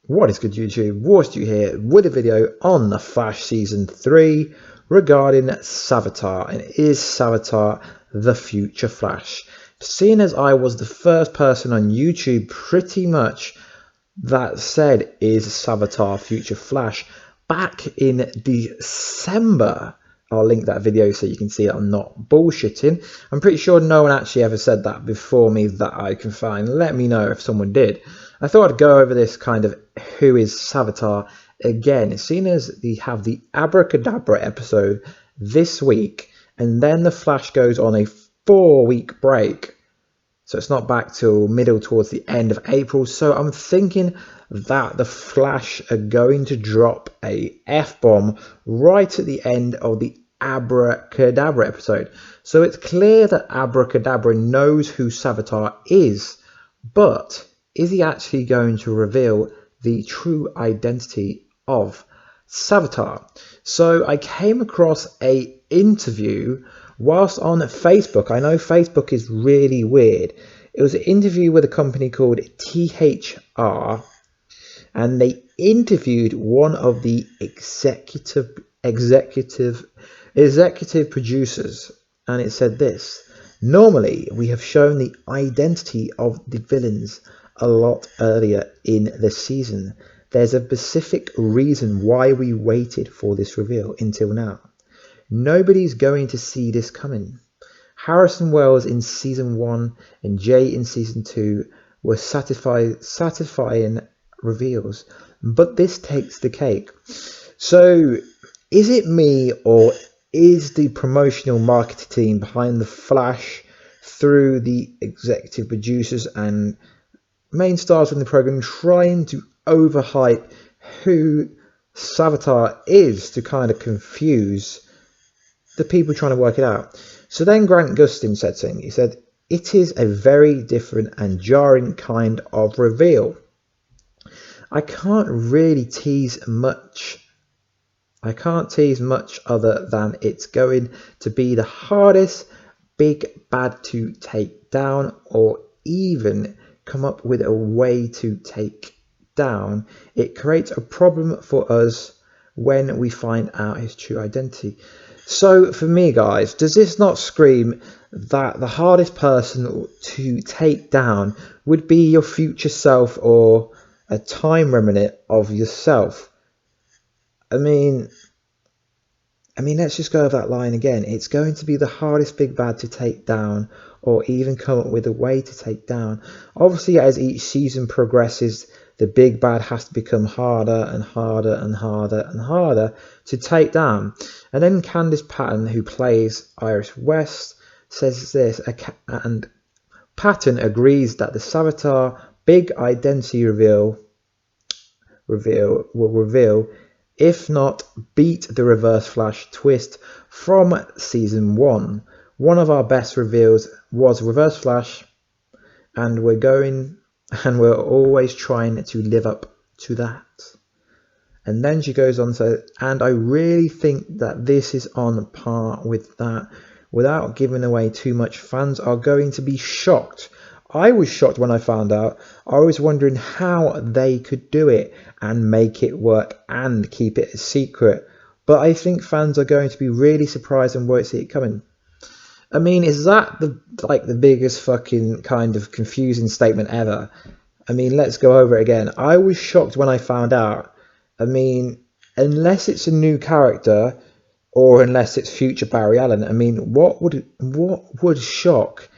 What is good, YouTube? Warstu here with a video on The Flash Season 3 regarding Savitar. And is Savitar the future Flash? Seeing as I was the first person on YouTube pretty much that said, is Savitar future Flash, back in December. I'll link that video so you can see that I'm not bullshitting. I'm pretty sure no one actually ever said that before me that I can find. Let me know if someone did. I thought I'd go over this kind of who is Savitar again, seeing as we have the Abracadabra episode this week, and then the Flash goes on a 4-week break. So it's not back till middle towards the end of April. So I'm thinking that the Flash are going to drop a F-bomb right at the end of the Abracadabra episode. So it's clear that Abracadabra knows who Savitar is, but is he actually going to reveal the true identity of Savitar? So I came across an interview whilst on Facebook. I know Facebook is really weird. It was an interview with a company called THR, and they interviewed one of the executive producers, and it said this: normally we have shown the identity of the villains a lot earlier in the season. There's a specific reason why we waited for this reveal until now. Nobody's going to see this coming. Harrison Wells in season 1 and Jay in season 2 were satisfying reveals, but this takes the cake. So is it me, or is the promotional marketing team behind the Flash through the executive producers and main stars in the program trying to overhype who Savitar is to kind of confuse the people trying to work it out? So then Grant Gustin said something. He said, "It is a very different and jarring kind of reveal. I can't really tease much. I can't tease much other than it's going to be the hardest big bad to take down, or even come up with a way to take down. It creates a problem for us when we find out his true identity." So for me, guys, does this not scream that the hardest person to take down would be your future self, or a time remnant of yourself? I mean, let's just go over that line again. It's going to be the hardest big bad to take down, or even come up with a way to take down. Obviously, as each season progresses, the big bad has to become harder and harder and harder and harder to take down. And then Candice Patton, who plays Iris West, says this, and Patton agrees that the Savitar big identity reveal will reveal, if not beat, the Reverse Flash twist from season 1. One of our best reveals was Reverse Flash, and we're always trying to live up to that. And then she goes on to say, and I really think that this is on par with that. Without giving away too much, fans are going to be shocked. I was shocked when I found out. I was wondering how they could do it and make it work and keep it a secret. But I think fans are going to be really surprised and won't see it coming. I mean, is that the biggest fucking kind of confusing statement ever? I mean, let's go over it again. I was shocked when I found out. I mean, unless it's a new character, or unless it's future Barry Allen, I mean, what would shock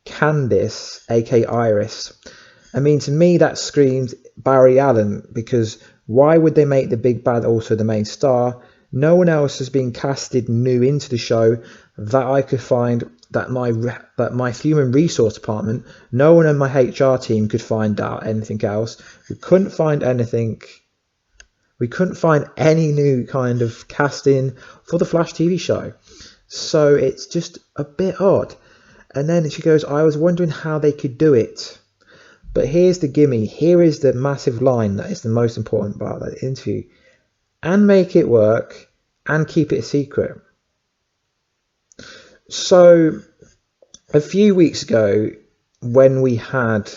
Candice, aka Iris? I mean, to me that screams Barry Allen, because why would they make the big bad also the main star? No one else has been casted new into the show that I could find, that my human resource department, no one in my HR team could find out anything else. We couldn't find anything. We couldn't find any new kind of casting for the Flash TV show. So it's just a bit odd. And then she goes, I was wondering how they could do it. But here's the gimme. Here is the massive line that is the most important part of that interview. And make it work and keep it a secret. So a few weeks ago, when we had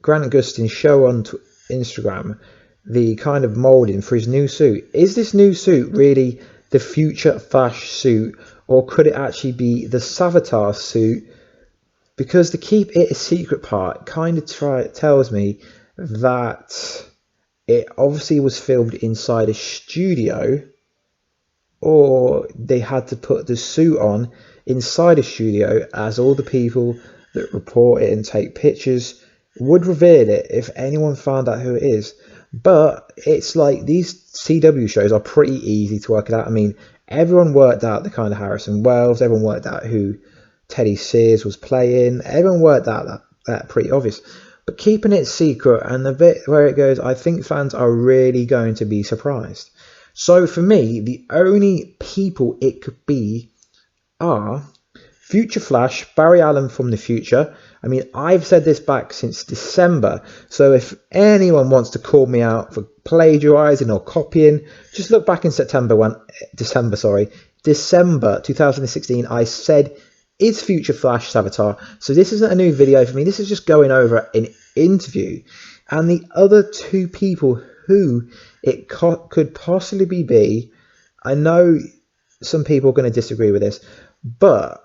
Grant Gustin's show on Instagram, the kind of molding for his new suit. Is this new suit really the future Flash suit, or could it actually be the Savitar suit? Because the keep it a secret part kind of tells me that it obviously was filmed inside a studio, or they had to put the suit on inside a studio, as all the people that report it and take pictures would reveal it if anyone found out who it is. But it's like these CW shows are pretty easy to work it out. I mean, everyone worked out the kind of Harrison Wells, everyone worked out who Teddy Sears was playing, everyone worked out that pretty obvious. But keeping it secret, and the bit where it goes, I think fans are really going to be surprised. So for me, the only people it could be are Future Flash, Barry Allen from the future. I mean, I've said this back since December, so if anyone wants to call me out for plagiarizing or copying, just look back in December 2016, I said, is Future Flash Savitar? So this isn't a new video for me, this is just going over an interview. And the other two people who it could possibly be, I know some people are going to disagree with this, but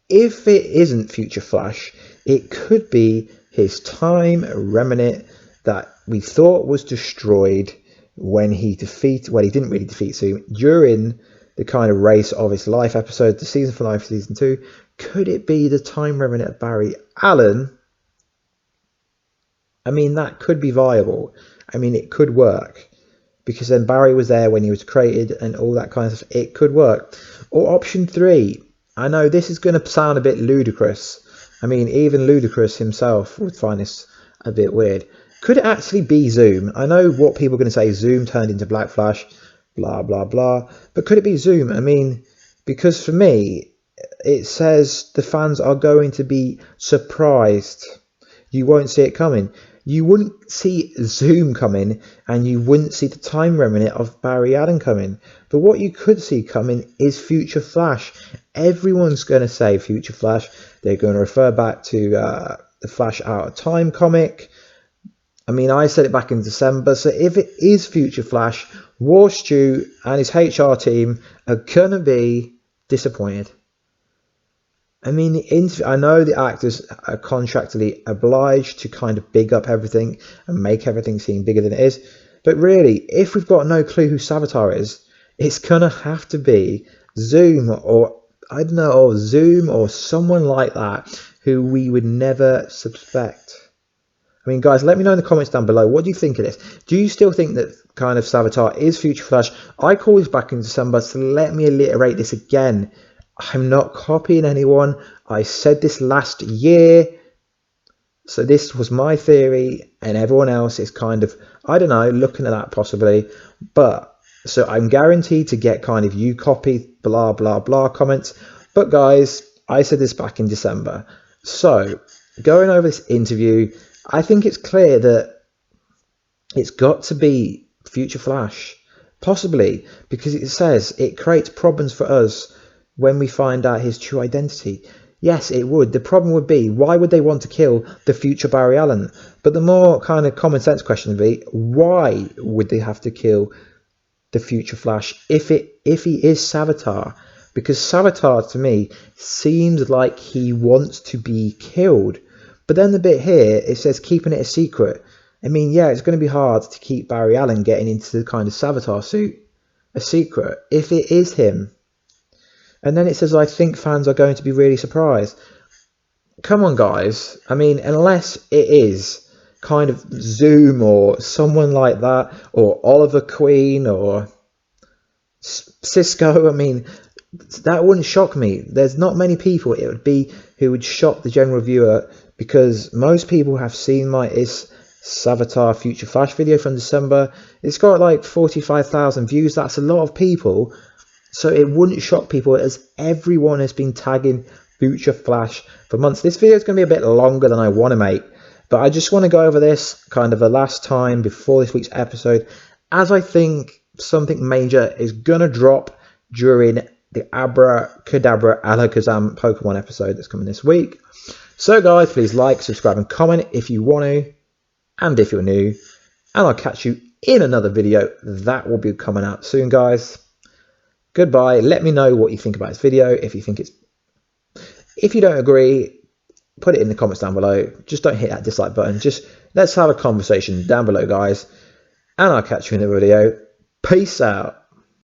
if it isn't Future Flash, it could be his time remnant that we thought was destroyed when he didn't really defeat Zoom during the kind of race of his life episode, the season finale for season 2. Could it be the time remnant of Barry Allen? I mean, that could be viable. I mean, it could work, because then Barry was there when he was created and all that kind of stuff. It could work. Or option 3, I know this is going to sound a bit ludicrous. I mean, even Ludacris himself would find this a bit weird. Could it actually be Zoom? I know what people are going to say, Zoom turned into Black Flash, blah, blah, blah. But could it be Zoom? I mean, because for me, it says the fans are going to be surprised. You won't see it coming. You wouldn't see Zoom coming, and you wouldn't see the time remnant of Barry Allen coming. But what you could see coming is Future Flash. Everyone's going to say Future Flash. They're going to refer back to the Flash Out of Time comic. I mean, I said it back in December. So if it is Future Flash, Warstu and his HR team are going to be disappointed. I mean, I know the actors are contractually obliged to kind of big up everything and make everything seem bigger than it is. But really, if we've got no clue who Savitar is, it's going to have to be Zoom, or I don't know, or Zoom or someone like that who we would never suspect. I mean, guys, let me know in the comments down below. What do you think of this? Do you still think that kind of Savitar is Future Flash? I called this back in December, so let me reiterate this again. I'm not copying anyone. I said this last year. So this was my theory, and everyone else is kind of, I don't know, looking at that possibly. But, so I'm guaranteed to get kind of you copy, blah, blah, blah comments. But guys, I said this back in December. So, going over this interview, I think it's clear that it's got to be Future Flash. Possibly, because it says it creates problems for us when we find out his true identity. Yes, it would. The problem would be, why would they want to kill the future Barry Allen? But the more kind of common sense question would be, why would they have to kill the future Flash if he is Savitar? Because Savitar to me seems like he wants to be killed. But then the bit here, it says keeping it a secret. I mean, yeah, it's going to be hard to keep Barry Allen getting into the kind of Savitar suit a secret if it is him. And then it says, I think fans are going to be really surprised. Come on, guys. I mean, unless it is kind of Zoom or someone like that, or Oliver Queen or Cisco, I mean, that wouldn't shock me. There's not many people it would be who would shock the general viewer, because most people have seen my Savitar Future Flash video from December. It's got like 45,000 views. That's a lot of people. So it wouldn't shock people, as everyone has been tagging Future Flash for months. This video is going to be a bit longer than I want to make, but I just want to go over this kind of the last time before this week's episode, as I think something major is going to drop during the Abracadabra Alakazam Pokemon episode that's coming this week. So guys, please like, subscribe and comment if you want to, and if you're new. and I'll catch you in another video that will be coming out soon, guys. Goodbye. Let me know what you think about this video. If you don't agree, put it in the comments down below. Just don't hit that dislike button. Just let's have a conversation down below, guys, and I'll catch you in the video. Peace out.